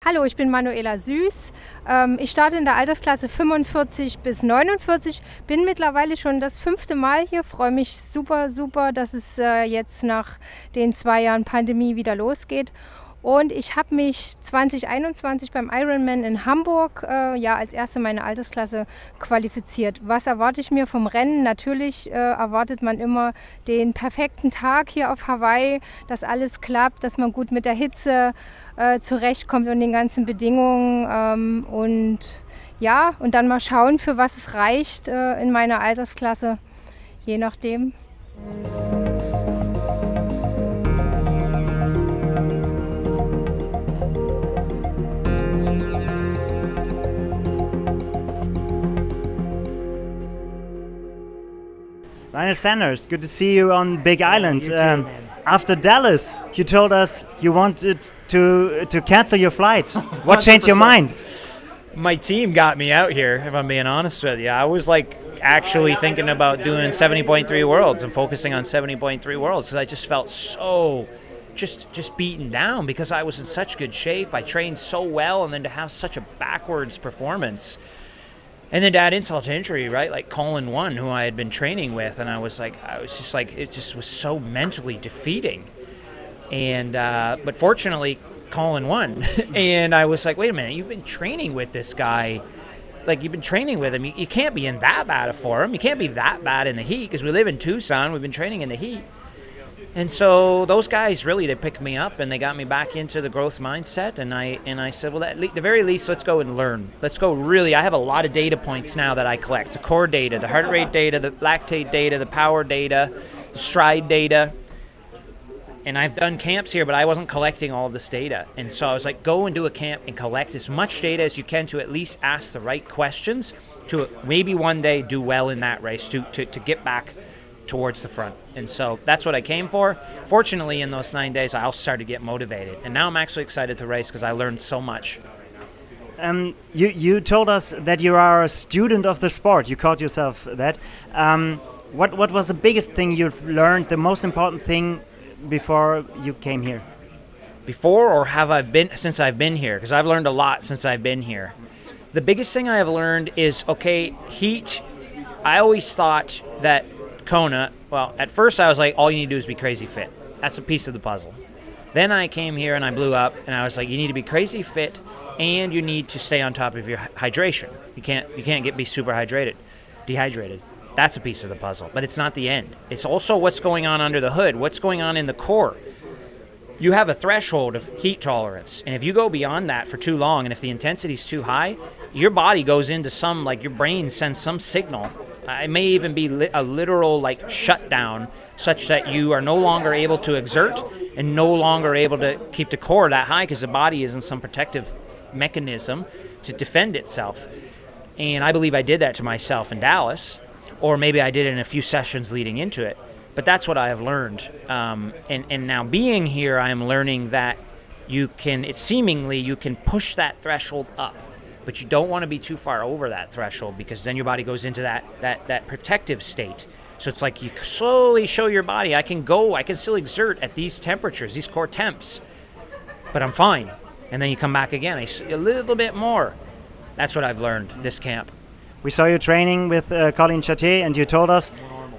Hallo, ich bin Manuela Süß. Ich starte in der Altersklasse 45 bis 49, bin mittlerweile schon das 5. Mal hier, freue mich super, dass es jetzt nach den 2 Jahren Pandemie wieder losgeht. Und ich habe mich 2021 beim Ironman in Hamburg als erste meine Altersklasse qualifiziert. Was erwarte ich mir vom Rennen? Natürlich erwartet man immer den perfekten Tag hier auf Hawaii, dass alles klappt, dass man gut mit der Hitze zurechtkommt und den ganzen Bedingungen. Und dann mal schauen, für was es reicht in meiner Altersklasse, je nachdem. Lionel Sanders, good to see you on Big Island. You too, after Dallas, you told us you wanted to cancel your flight. What changed your mind? My team got me out here, if I'm being honest with you. I was actually thinking about doing 70.3 Worlds and focusing on 70.3 Worlds because I just felt so just beaten down because I was in such good shape. I trained so well, and then to have such a backwards performance. And then to add insult to injury, right? Like Colin One, who I had been training with, and it just was so mentally defeating. And but fortunately, Colin won, and I was like, wait a minute, you've been training with this guy, you've been training with him. You can't be in that bad a form. You can't be that bad in the heat because we live in Tucson. We've been training in the heat. And so those guys really, they picked me up and they got me back into the growth mindset. And I said, well, at the very least, let's go and learn. Let's go really. I have a lot of data points now that I collect. The core data, the heart rate data, the lactate data, the power data, the stride data. And I've done camps here, but I wasn't collecting all of this data. And so I was like, go and do a camp and collect as much data as you can to at least ask the right questions to maybe one day do well in that race, to get back towards the front. And so that's what I came for. Fortunately, in those 9 days, I also started to get motivated. And now I'm actually excited to race because I learned so much. You told us that you are a student of the sport. You called yourself that. What was the biggest thing you've learned, the most important thing before you came here? Before, or have I been since I've been here? Because I've learned a lot since I've been here. The biggest thing I have learned is, heat. I always thought that Kona, well, at first I was like, all you need to do is be crazy fit. That's a piece of the puzzle. Then I came here and I blew up, and I was like, you need to be crazy fit, and you need to stay on top of your hydration. You can't be super dehydrated. That's a piece of the puzzle, but it's not the end. It's also what's going on under the hood, what's going on in the core. You have a threshold of heat tolerance, and if you go beyond that for too long, and if the intensity is too high, your body goes into your brain sends some signal. It may even be a literal shutdown, such that you are no longer able to exert and no longer able to keep the core that high because the body is in some protective mechanism to defend itself. And I believe I did that to myself in Dallas, or maybe I did it in a few sessions leading into it. But that's what I have learned. And now being here, I am learning that you can push that threshold up. But you don't want to be too far over that threshold because then your body goes into that protective state. So it's like you slowly show your body, I can still exert at these temperatures, these core temps, but I'm fine. And then you come back again, a little bit more. That's what I've learned this camp. We saw you training with Colin Chartier, and you told us,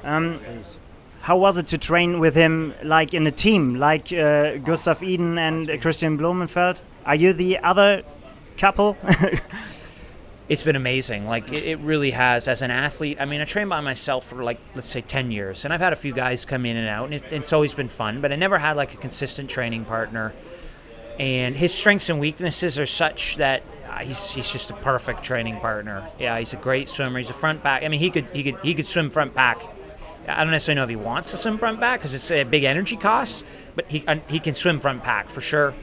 how was it to train with him like in a team, like Gustav Iden and Christian Blumenfeld? Are you the other couple? It's been amazing. It really has. As an athlete, I mean, I trained by myself for let's say 10 years, and I've had a few guys come in and out, and it's always been fun, but I never had a consistent training partner. And his strengths and weaknesses are such that he's just a perfect training partner. Yeah, he's a great swimmer. He's a front back. I mean, he could swim front back. I don't necessarily know if he wants to swim front back because it's a big energy cost, but he can swim front pack for sure.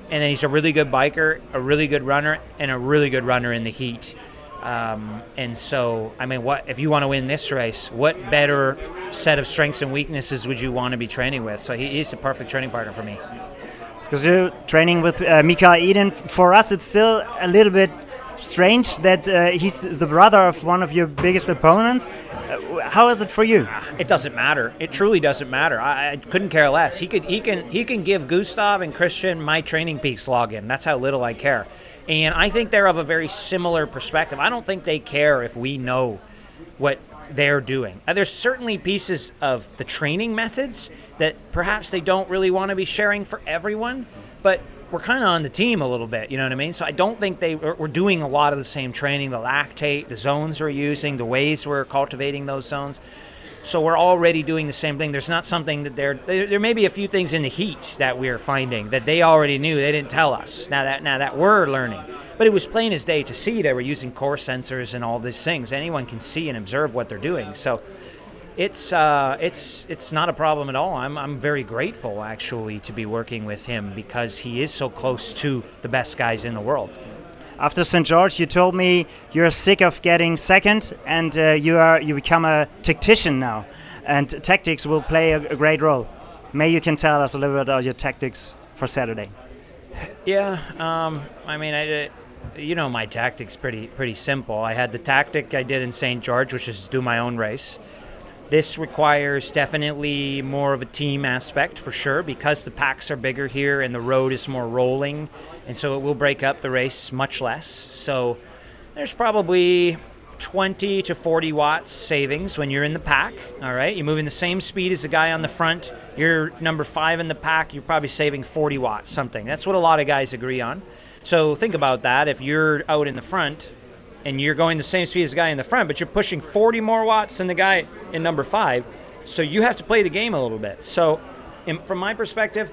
And then he's a really good biker, a really good runner, and a really good runner in the heat. And so, I mean, if you want to win this race, what better set of strengths and weaknesses would you want to be training with? So he's the perfect training partner for me. Because you're training with Mikael Iden. For us, it's still a little bit strange that he's the brother of one of your biggest opponents. How is it for you? It doesn't matter. It truly doesn't matter. I couldn't care less. He can give Gustav and Christian my Training Peaks login. That's how little I care. And I think they're of a very similar perspective. I don't think they care if we know what they're doing. There's certainly pieces of the training methods that perhaps they don't really want to be sharing for everyone, but we're kind of on the team a little bit, you know what I mean? So I don't think we're doing a lot of the same training, the lactate, the zones we're using, the ways we're cultivating those zones. So we're already doing the same thing. There's not something that there may be a few things in the heat that we're finding that they already knew, they didn't tell us. Now that we're learning. But it was plain as day to see that we're using core sensors and all these things. Anyone can see and observe what they're doing. So it's not a problem at all. I'm very grateful actually to be working with him because he is so close to the best guys in the world. After St. George, you told me you're sick of getting second, and you become a tactician now, and tactics will play a great role. Maybe you can tell us a little bit about your tactics for Saturday. Yeah, I mean, you know, my tactic's pretty simple. I had the tactic I did in St. George, which is do my own race. This requires definitely more of a team aspect for sure because the packs are bigger here and the road is more rolling, and so it will break up the race much less. So there's probably 20 to 40 watts savings when you're in the pack. All right, you're moving the same speed as the guy on the front. You're number 5 in the pack. You're probably saving 40 watts, something. That's what a lot of guys agree on. So think about that. If you're out in the front and you're going the same speed as the guy in the front, but you're pushing 40 more watts than the guy in number 5, so you have to play the game a little bit. So from my perspective,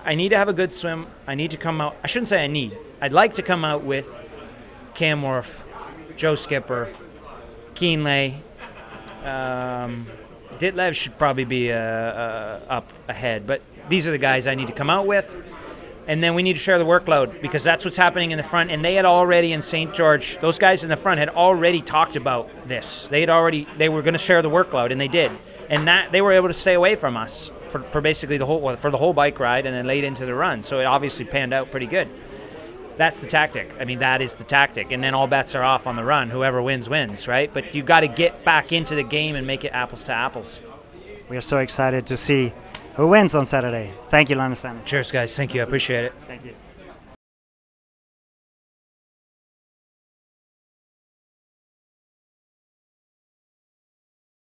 I need to have a good swim. I need to come out. I shouldn't say I need. I'd like to come out with Cam Wurf, Joe Skipper, Kienle. Ditlev should probably be up ahead, but these are the guys I need to come out with. And then we need to share the workload because that's what's happening in the front. And they had already in St. George, those guys in the front had already talked about this. They were going to share the workload, and they did. And that they were able to stay away from us for basically the whole bike ride and then late into the run. So it obviously panned out pretty good. That's the tactic. I mean, that is the tactic. And then all bets are off on the run. Whoever wins, wins, right? But you got to get back into the game and make it apples to apples. We are so excited to see who wins on Saturday. Thank you, Linus Sanders. Cheers, guys. Thank you. I appreciate it. Thank you.